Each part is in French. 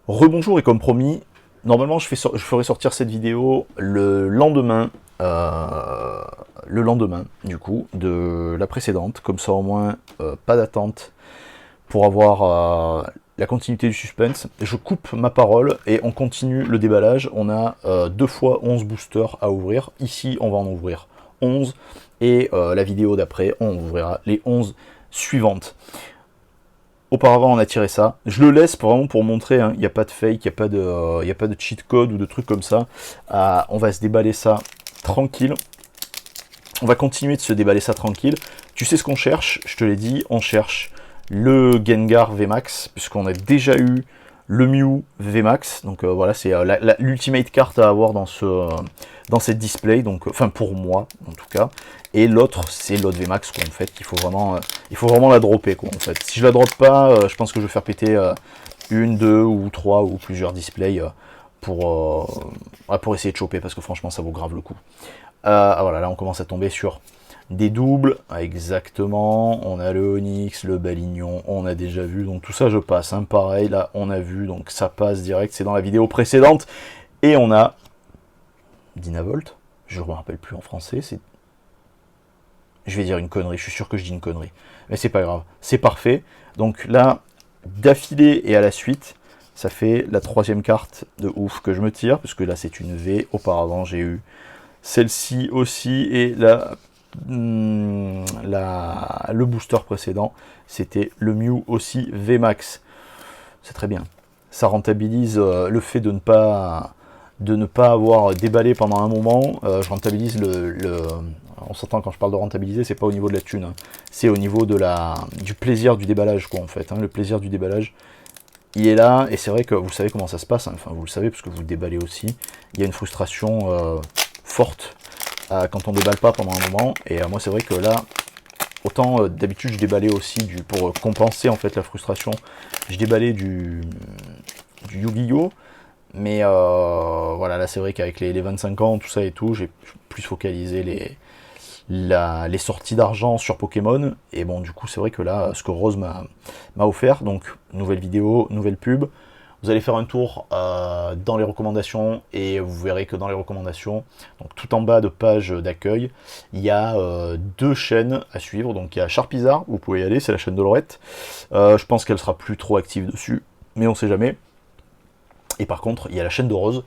Rebonjour et comme promis, normalement je ferai sortir cette vidéo le lendemain du coup de la précédente, comme ça au moins pas d'attente pour avoir la continuité du suspense. Je coupe ma parole et on continue le déballage. On a 2 fois 11 boosters à ouvrir. Ici on va en ouvrir 11 et la vidéo d'après on ouvrira les 11 suivantes. Auparavant, on a tiré ça. Je le laisse vraiment pour montrer, il n'y a pas de fake, il n'y a pas de cheat code ou de trucs comme ça. On va se déballer ça tranquille. On va continuer de se déballer ça tranquille. Tu sais ce qu'on cherche, je te l'ai dit, on cherche le Gengar VMAX, puisqu'on a déjà eu le Mew VMAX. Donc voilà, c'est l'ultimate carte à avoir dans cette display, donc, enfin pour moi en tout cas. Et l'autre, c'est l'autre VMAX, quoi, en fait, il faut vraiment la dropper, quoi, en fait. Si je la drop pas, je pense que je vais faire péter une, deux ou trois ou plusieurs displays pour essayer de choper, parce que franchement, ça vaut grave le coup. Voilà, là, on commence à tomber sur des doubles, exactement. On a le Onyx, le Balignon, on a déjà vu, donc tout ça, je passe. Hein. Pareil, là, on a vu, donc ça passe direct, c'est dans la vidéo précédente. Et on a Dynavolt, je ne me rappelle plus en français, c'est... Je vais dire une connerie, je suis sûr que je dis une connerie. Mais c'est pas grave, c'est parfait. Donc là, d'affilée et à la suite, ça fait la troisième carte de ouf que je me tire, puisque là c'est une V. Auparavant, j'ai eu celle-ci aussi, et le booster précédent, c'était le Mew aussi VMAX. C'est très bien. Ça rentabilise le fait de ne pas avoir déballé pendant un moment. Je rentabilise on s'entend quand je parle de rentabiliser, c'est pas au niveau de la thune, hein. C'est au niveau du plaisir du déballage, quoi, en fait. Hein. Le plaisir du déballage, il est là, et c'est vrai que vous savez comment ça se passe, hein. Enfin vous le savez parce que vous le déballez aussi. Il y a une frustration forte quand on déballe pas pendant un moment, et moi c'est vrai que là, autant d'habitude je déballais aussi pour compenser en fait la frustration, je déballais du Yu-Gi-Oh! Mais voilà, là c'est vrai qu'avec les 25 ans, tout ça et tout, j'ai plus focalisé les sorties d'argent sur Pokémon. Et bon, du coup, c'est vrai que là, ce que Rose m'a offert, donc nouvelle vidéo, nouvelle pub. Vous allez faire un tour dans les recommandations et vous verrez que dans les recommandations, donc tout en bas de page d'accueil, il y a 2 chaînes à suivre. Donc il y a Sharpizarre, vous pouvez y aller, c'est la chaîne de Laurette. Je pense qu'elle sera plus trop active dessus, mais on sait jamais. Et par contre, il y a la chaîne de Rose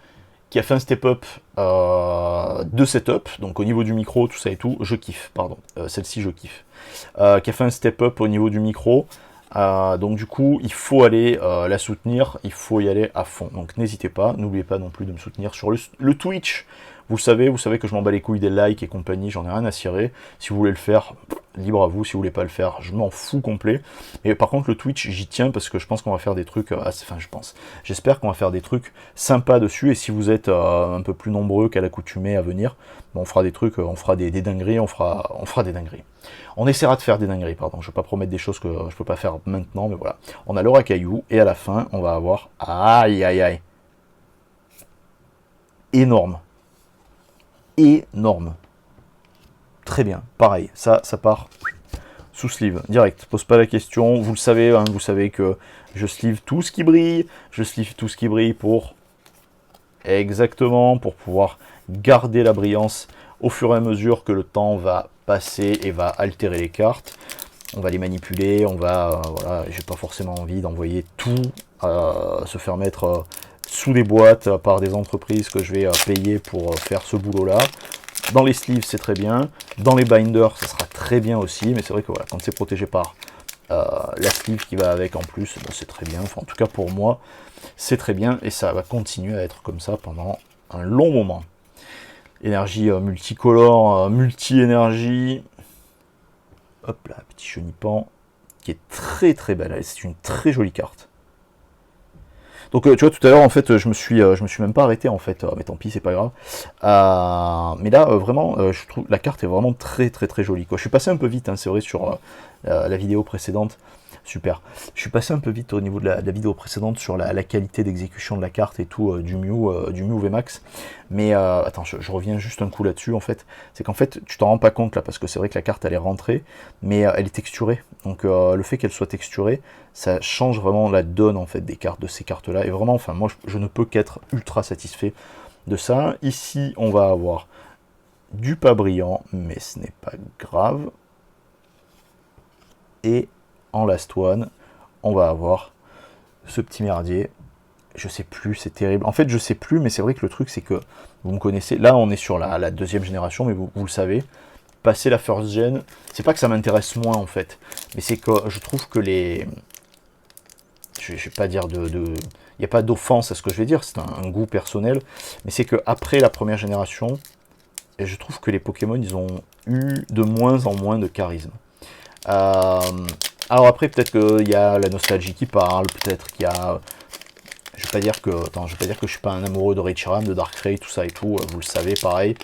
qui a fait un step-up de setup, donc au niveau du micro, tout ça et tout, je kiffe, pardon, celle-ci je kiffe, qui a fait un step-up au niveau du micro, donc du coup, il faut aller la soutenir, il faut y aller à fond, donc n'hésitez pas, n'oubliez pas non plus de me soutenir sur le Twitch. Vous savez que je m'en bats les couilles des likes et compagnie, j'en ai rien à cirer. Si vous voulez le faire, libre à vous. Si vous voulez pas le faire, je m'en fous complet. Mais par contre, le Twitch, j'y tiens parce que je pense qu'on va faire des trucs... J'espère qu'on va faire des trucs sympas dessus. Et si vous êtes un peu plus nombreux qu'à l'accoutumée à venir, on fera des trucs, on fera des dingueries, on fera des dingueries. On essaiera de faire des dingueries, pardon. Je ne vais pas promettre des choses que je peux pas faire maintenant, mais voilà. On a le racaillou et à la fin, on va avoir... Aïe, aïe, aïe. Énorme. Énorme. Très bien, pareil, ça part sous sleeve, direct, pose pas la question, vous le savez, hein, vous savez que je sleeve tout ce qui brille, pour exactement, pour pouvoir garder la brillance au fur et à mesure que le temps va passer et va altérer les cartes. On va les manipuler, voilà, j'ai pas forcément envie d'envoyer tout se faire mettre sous des boîtes par des entreprises que je vais payer pour faire ce boulot-là. Dans les sleeves, c'est très bien. Dans les binders, ça sera très bien aussi. Mais c'est vrai que voilà, quand c'est protégé par la sleeve qui va avec en plus, ben c'est très bien. Enfin, en tout cas, pour moi, c'est très bien. Et ça va continuer à être comme ça pendant un long moment. Énergie multicolore, multi-énergie. Hop là, petit chenipan. Qui est très très belle. C'est une très jolie carte. Donc tu vois, tout à l'heure en fait je me suis même pas arrêté en fait, mais tant pis, c'est pas grave. Mais là vraiment je trouve la carte est vraiment très très très jolie, quoi. Je suis passé un peu vite, hein, c'est vrai, sur la vidéo précédente. Super. Je suis passé un peu vite au niveau de la vidéo précédente sur la qualité d'exécution de la carte et tout du Mew VMAX. Mais attends, je reviens juste un coup là-dessus en fait. C'est qu'en fait, tu t'en rends pas compte là, parce que c'est vrai que la carte elle est rentrée, mais elle est texturée. Donc le fait qu'elle soit texturée, ça change vraiment la donne en fait des cartes, de ces cartes-là. Et vraiment, enfin moi je ne peux qu'être ultra satisfait de ça. Ici, on va avoir du pas brillant, mais ce n'est pas grave. Et en last one, on va avoir ce petit merdier. Je sais plus, c'est terrible. En fait, je sais plus, mais c'est vrai que le truc, c'est que vous me connaissez. Là, on est sur la deuxième génération, mais vous le savez. Passer la first gen, c'est pas que ça m'intéresse moins en fait, mais c'est que je trouve que les. Je vais pas dire il n'y a pas d'offense à ce que je vais dire, c'est un goût personnel, mais c'est que après la première génération, je trouve que les Pokémon, ils ont eu de moins en moins de charisme. Alors après, peut-être qu'il y a la nostalgie qui parle, peut-être qu'il y a... Je vais pas dire que je suis pas un amoureux de Reshiram, de Darkrai, tout ça et tout, vous le savez, pareil.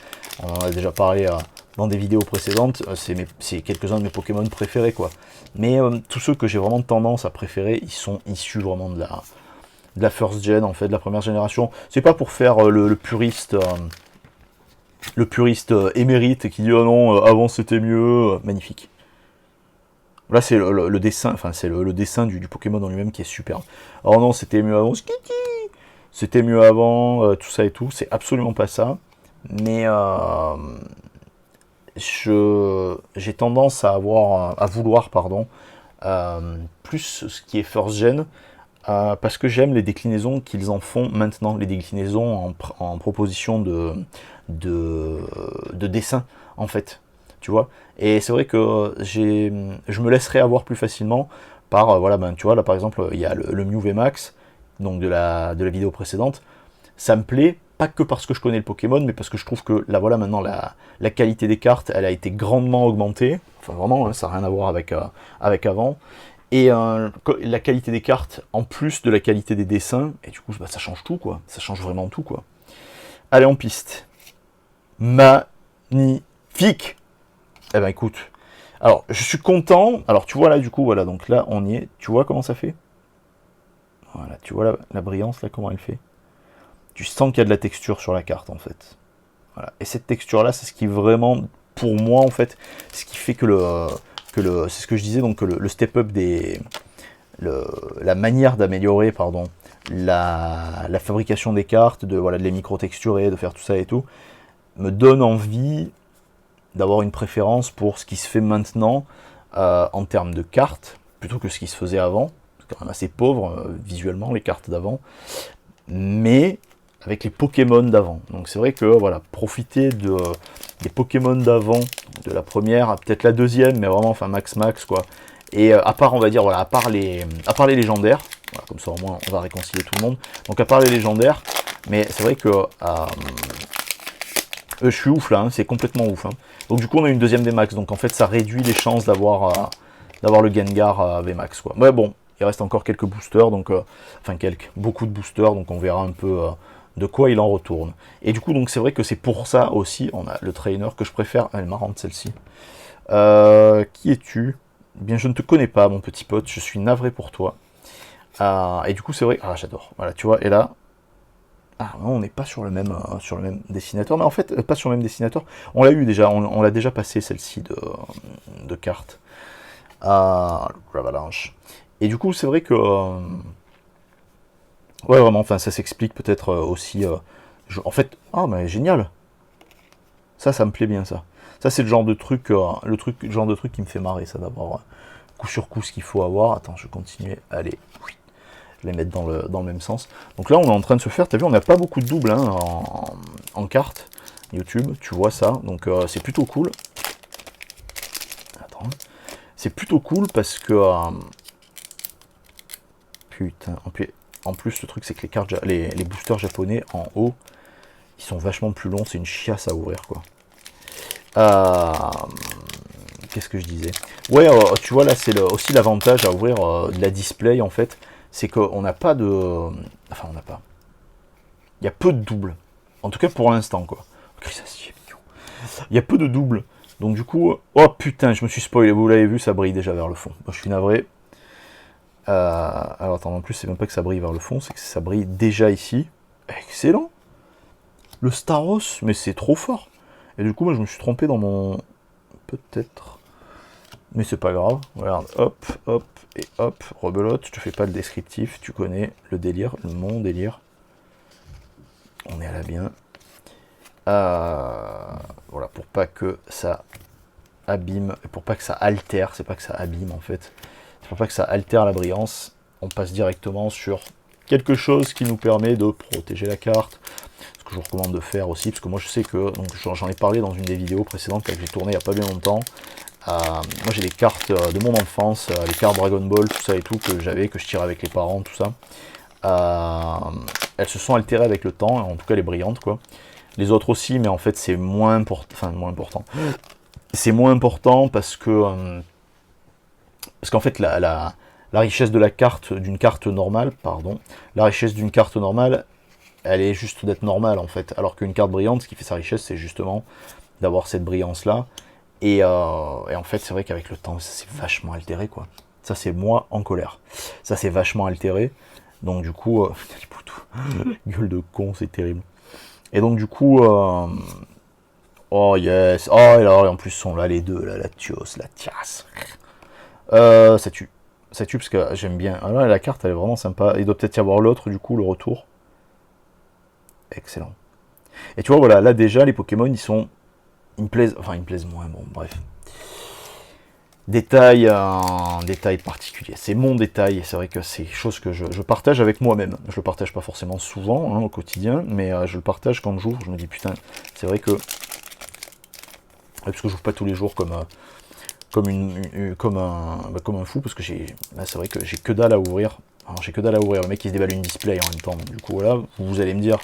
On en a déjà parlé dans des vidéos précédentes, c'est quelques-uns de mes Pokémon préférés, quoi. Mais tous ceux que j'ai vraiment tendance à préférer, ils sont issus vraiment de la first gen, en fait, de la première génération. C'est pas pour faire le puriste émérite qui dit « Oh non, avant c'était mieux magnifique. Là, c'est le dessin, enfin, c'est le dessin du Pokémon en lui-même qui est super. Alors non, c'était mieux avant, c'était mieux avant, tout ça et tout. C'est absolument pas ça. Mais j'ai tendance à vouloir, plus ce qui est first gen, parce que j'aime les déclinaisons qu'ils en font maintenant, les déclinaisons en proposition de dessin, en fait. Tu vois, et c'est vrai que je me laisserai avoir plus facilement par, voilà, ben, tu vois, là par exemple, il y a le Mew VMAX, donc de la vidéo précédente, ça me plaît, pas que parce que je connais le Pokémon, mais parce que je trouve que, là voilà, maintenant, la qualité des cartes, elle a été grandement augmentée, enfin vraiment, hein, ça n'a rien à voir avec avant, et la qualité des cartes, en plus de la qualité des dessins, et du coup, bah, ça change tout, quoi, ça change vraiment tout, quoi. Allez, en piste. Magnifique. Eh ben écoute, alors je suis content, alors tu vois là du coup, voilà, donc là on y est, tu vois comment ça fait? Voilà, tu vois la brillance là, comment elle fait? Tu sens qu'il y a de la texture sur la carte en fait. Voilà, et cette texture là, c'est ce qui vraiment, pour moi en fait, ce qui fait que c'est ce que je disais, donc que le step up la manière d'améliorer, pardon, la fabrication des cartes, de les micro-texturer, de faire tout ça et tout, me donne envie d'avoir une préférence pour ce qui se fait maintenant en termes de cartes, plutôt que ce qui se faisait avant. C'est quand même assez pauvre visuellement les cartes d'avant, mais avec les Pokémon d'avant. Donc c'est vrai que voilà, profiter des Pokémon d'avant, de la première, peut-être la deuxième, mais vraiment enfin max quoi. Et à part, on va dire, voilà, à part les légendaires, voilà, comme ça au moins on va réconcilier tout le monde. Donc à part les légendaires, mais c'est vrai que je suis ouf là, hein, c'est complètement ouf. Hein. Donc du coup on a une deuxième VMAX, donc en fait ça réduit les chances d'avoir le Gengar VMAX, quoi. Mais bon, il reste encore quelques boosters, donc enfin beaucoup de boosters, donc on verra un peu de quoi il en retourne. Et du coup donc c'est vrai que c'est pour ça aussi, on a le trainer que je préfère, elle est marrante celle-ci. Qui es-tu? Eh bien je ne te connais pas mon petit pote, je suis navré pour toi. Et du coup c'est vrai, j'adore, voilà tu vois, et là, non, on n'est pas sur le même dessinateur, mais en fait, pas sur le même dessinateur. On l'a eu déjà, on l'a déjà passé celle-ci de cartes. Avalanche. Et du coup, c'est vrai que. Ouais, vraiment, enfin, ça s'explique peut-être aussi. En fait, mais génial! Ça me plaît bien, ça. Ça, c'est le genre de truc, le genre de truc qui me fait marrer, ça, d'avoir coup sur coup ce qu'il faut avoir. Attends, je continue. Allez. Les mettre dans le même sens. Donc là, on est en train de se faire, t'as vu, on n'a pas beaucoup de doubles hein, en carte YouTube, tu vois ça, donc c'est plutôt cool. Attends, c'est plutôt cool parce que putain, en plus le truc c'est que les cartes, les boosters japonais en haut, ils sont vachement plus longs, c'est une chiasse à ouvrir quoi. Qu'est-ce que je disais? Ouais, tu vois là, c'est aussi l'avantage à ouvrir de la display en fait. C'est qu'on n'a pas de... Enfin, on n'a pas. Il y a peu de doubles. En tout cas, pour l'instant, quoi. Il y a peu de doubles. Donc du coup, oh putain, je me suis spoilé, vous l'avez vu, ça brille déjà vers le fond. Moi, je suis navré. Alors attends, en plus, c'est même pas que ça brille vers le fond, c'est que ça brille déjà ici. Excellent. Le Staros, mais c'est trop fort. Et du coup, moi, je me suis trompé dans mon... Peut-être... Mais c'est pas grave. Regarde, hop, hop, et hop, rebelote. Je te fais pas le descriptif, tu connais le délire, mon délire. On est à la bien. Voilà, pour pas que ça abîme, pour pas que ça altère, c'est pas que ça abîme en fait, c'est pour pas que ça altère la brillance, on passe directement sur quelque chose qui nous permet de protéger la carte, ce que je vous recommande de faire aussi, parce que moi je sais que, donc j'en ai parlé dans une des vidéos précédentes que j'ai tourné il y a pas bien longtemps, moi j'ai des cartes de mon enfance, les cartes Dragon Ball, tout ça et tout, que j'avais, que je tirais avec les parents, tout ça, elles se sont altérées avec le temps, en tout cas les brillantes quoi. Les autres aussi, mais en fait c'est moins important. Enfin, moins important. C'est moins important parce qu'en fait la richesse de la carte, d'une carte normale, pardon, la richesse d'une carte normale, elle est juste d'être normale en fait. Alors qu'une carte brillante, ce qui fait sa richesse, c'est justement d'avoir cette brillance là. Et en fait, c'est vrai qu'avec le temps, ça s'est vachement altéré quoi. Ça c'est moi en colère. Ça c'est vachement altéré. Donc du coup, gueule de con, c'est terrible. Et donc du coup, oh yes, oh et alors en plus sont là les deux, là, la Tios, la Tias. Ça tue parce que j'aime bien. Ah là, la carte elle est vraiment sympa. Il doit peut-être y avoir l'autre du coup, le retour. Excellent. Et tu vois voilà, là déjà les Pokémon ils me plaisent, enfin ils me plaisent moins. Bon bref. Détail, détail particulier. C'est mon détail, c'est vrai que c'est quelque chose que je partage avec moi-même. Je le partage pas forcément souvent, hein, au quotidien, mais je le partage quand j'ouvre. Je me dis putain, c'est vrai que... Parce que j'ouvre pas tous les jours comme un fou, parce que là c'est vrai que j'ai que dalle à ouvrir. Alors j'ai que dalle à ouvrir, le mec il se déballe une display en même temps. Donc, du coup voilà, vous allez me dire,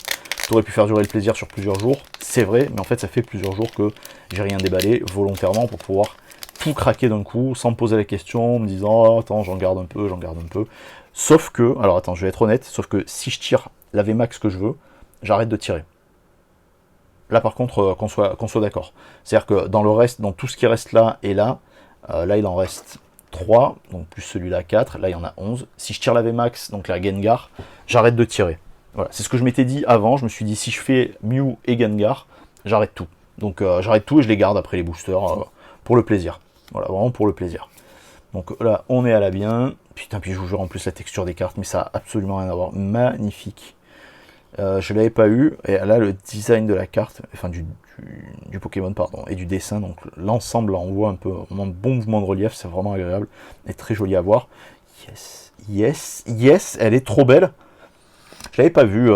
t'aurais pu faire durer le plaisir sur plusieurs jours. C'est vrai, mais en fait ça fait plusieurs jours que j'ai rien déballé volontairement pour pouvoir tout craquer d'un coup, sans me poser la question, en me disant oh, attends, j'en garde un peu. Sauf que, alors attends, je vais être honnête, sauf que si je tire la VMAX que je veux, j'arrête de tirer. Là par contre, qu'on soit d'accord. C'est-à-dire que dans le reste, dans tout ce qui reste là et là, là il en reste 3, donc plus celui-là 4, là il y en a 11. Si je tire la VMAX, donc la Gengar, j'arrête de tirer. Voilà, c'est ce que je m'étais dit avant, je me suis dit si je fais Mew et Gengar, j'arrête tout. Donc j'arrête tout et je les garde après les boosters pour le plaisir. Voilà, vraiment pour le plaisir. Donc là, on est à la bien. Putain, puis je vous jure en plus la texture des cartes, mais ça a absolument rien à voir. Magnifique. Je l'avais pas eu. Et là, le design de la carte, enfin du Pokémon, pardon, et du dessin, donc l'ensemble, là, on voit un peu un bon mouvement de relief, c'est vraiment agréable et très joli à voir. Yes, yes, yes, elle est trop belle. Je l'avais pas vu,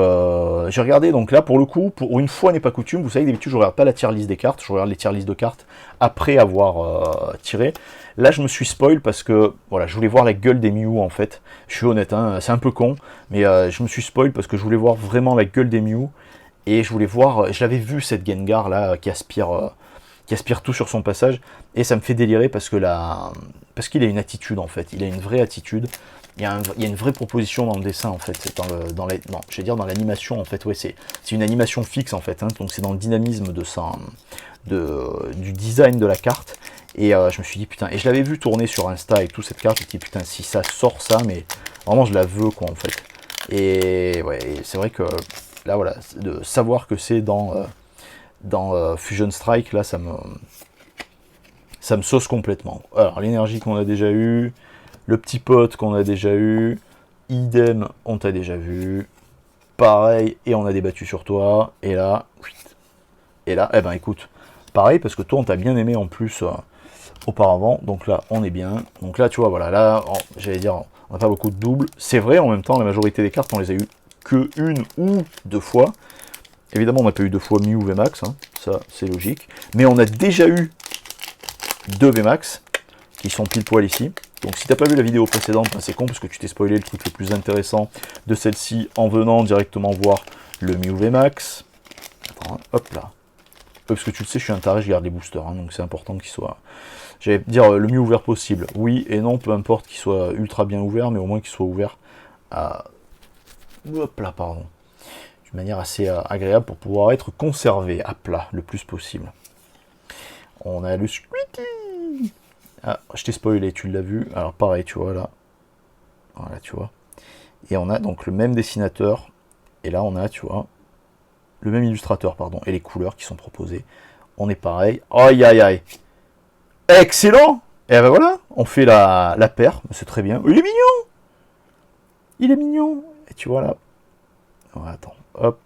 j'ai regardé, donc là pour le coup, pour une fois n'est pas coutume, vous savez d'habitude je regarde pas la tier list des cartes, je regarde les tier list de cartes après avoir tiré. Là je me suis spoil parce que voilà, je voulais voir la gueule des Mew en fait, je suis honnête, hein, c'est un peu con, mais je me suis spoil parce que je voulais voir vraiment la gueule des Mew, et je voulais voir, j'avais vu cette Gengar là qui aspire tout sur son passage, et ça me fait délirer parce que parce qu'il a une attitude en fait, il a une vraie attitude. Il y a une vraie proposition dans le dessin en fait, c'est je vais dire dans l'animation en fait, ouais, c'est une animation fixe en fait, hein, donc c'est dans le dynamisme du design de la carte, et je me suis dit putain, et je l'avais vu tourner sur Insta et tout cette carte, je me suis dit putain si ça sort ça, mais vraiment je la veux quoi en fait, et ouais, c'est vrai que là voilà, de savoir que c'est dans Fusion Strike, là ça me sauce complètement. Alors l'énergie qu'on a déjà eue, le petit pote qu'on a déjà eu, idem, on t'a déjà vu, pareil, et on a débattu sur toi, et là, eh ben écoute, pareil, parce que toi on t'a bien aimé en plus auparavant, donc là on est bien, donc là tu vois, voilà, là, j'allais dire, on n'a pas beaucoup de doubles, c'est vrai, en même temps, la majorité des cartes, on les a eu que une ou deux fois, évidemment on n'a pas eu deux fois Mew ou VMAX, hein, ça c'est logique, mais on a déjà eu deux VMAX, qui sont pile poil ici. Donc si t'as pas vu la vidéo précédente, ben c'est con parce que tu t'es spoilé le truc le plus intéressant de celle-ci en venant directement voir le Mew VMAX. Attends, hop là. Parce que tu le sais, je suis un taré, je garde les boosters, hein, donc c'est important qu'il soit... J'allais dire le mieux ouvert possible. Oui et non, peu importe qu'il soit ultra bien ouvert, mais au moins qu'il soit ouvert à... Hop là, pardon. D'une manière assez agréable pour pouvoir être conservé à plat le plus possible. On a le Squeaky. Ah, je t'ai spoilé, tu l'as vu. Alors pareil, tu vois là. Voilà, tu vois. Et on a donc le même dessinateur. Et là, on a, tu vois, le même illustrateur, pardon. Et les couleurs qui sont proposées. On est pareil. Aïe, aïe, aïe. Excellent. Et ben voilà, on fait la paire. C'est très bien. Il est mignon. Il est mignon. Et tu vois là. Voilà, attends. Hop.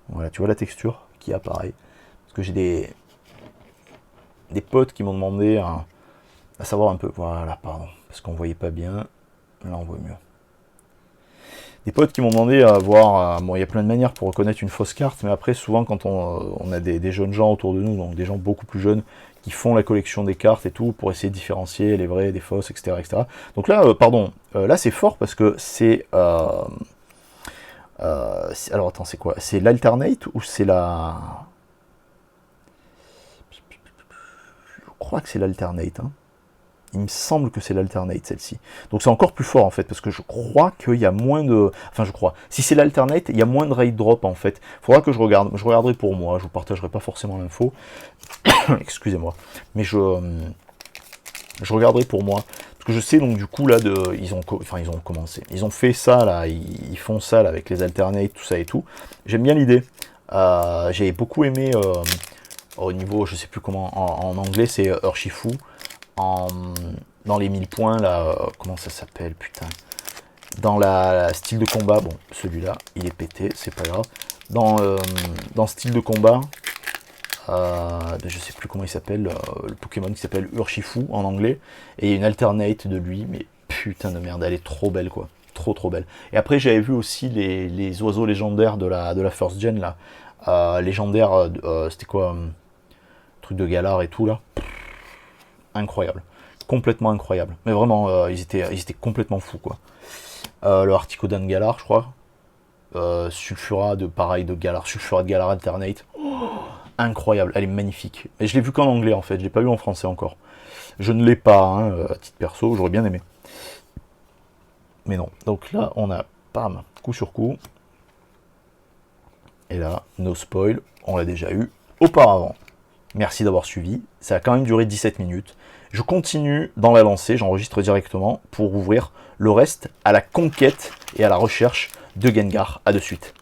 Voilà, tu vois la texture qui apparaît. Parce que j'ai des potes qui m'ont demandé à savoir un peu. Voilà, pardon. Parce qu'on voyait pas bien. Là, on voit mieux. Des potes qui m'ont demandé à voir. Bon, il y a plein de manières pour reconnaître une fausse carte, mais après, souvent, quand on a des jeunes gens autour de nous, donc des gens beaucoup plus jeunes, qui font la collection des cartes et tout, pour essayer de différencier les vraies des fausses, etc. etc. Donc là, pardon, là, c'est fort parce que c'est. Alors, attends, c'est quoi? C'est l'alternate ou c'est la. Je crois que c'est l'alternate, hein. Il me semble que c'est l'alternate, celle-ci. Donc c'est encore plus fort, en fait, parce que je crois qu'il y a moins de... Enfin, je crois. Si c'est l'alternate, il y a moins de raid drop, en fait. Il faudra que je regarde. Je regarderai pour moi. Je vous partagerai pas forcément l'info. Excusez-moi. Mais je regarderai pour moi. Parce que je sais, donc, du coup, là, ils ont commencé. Ils ont fait ça, là. Ils font ça, là, avec les alternates, tout ça et tout. J'aime bien l'idée. J'ai beaucoup aimé... au niveau, je sais plus comment... En anglais, c'est Urshifu. Dans les 1000 points, là, comment ça s'appelle, putain. Dans la style de combat, bon, celui-là, il est pété, c'est pas grave. Dans style de combat, je sais plus comment il s'appelle, le Pokémon qui s'appelle Urshifu en anglais, et il y a une alternate de lui, mais putain de merde, elle est trop belle, quoi. Trop trop belle. Et après, j'avais vu aussi les oiseaux légendaires de la first gen, là. Légendaires, c'était quoi, truc de Galar et tout, là. Incroyable, complètement incroyable, mais vraiment ils étaient complètement fous, quoi. Le Articodan Galar, je crois, Sulfura de Galar, Sulfura de Galar alternate, incroyable, elle est magnifique. Et je l'ai vu qu'en anglais, en fait, je l'ai pas vu en français encore. Je ne l'ai pas, hein, à titre perso, j'aurais bien aimé, mais non. Donc là on a pam, coup sur coup, et là no spoil, on l'a déjà eu auparavant. Merci d'avoir suivi, ça a quand même duré 17 minutes. Je continue dans la lancée, j'enregistre directement pour ouvrir le reste à la conquête et à la recherche de Gengar. A de suite.